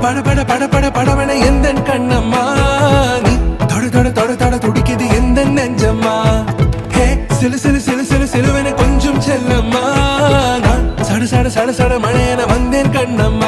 பட பட பட பட படவன எந்த கண்ணம்மா நீ தொட தொட தொட தொட துடிக்குது எந்த நெஞ்சம்மா ஹே சிலு சிலு சிலு சிலு சிலுவன கொஞ்சம் செல்லம்மா நான் சட சட சட சட மழையன வந்தேன் கண்ணம்மா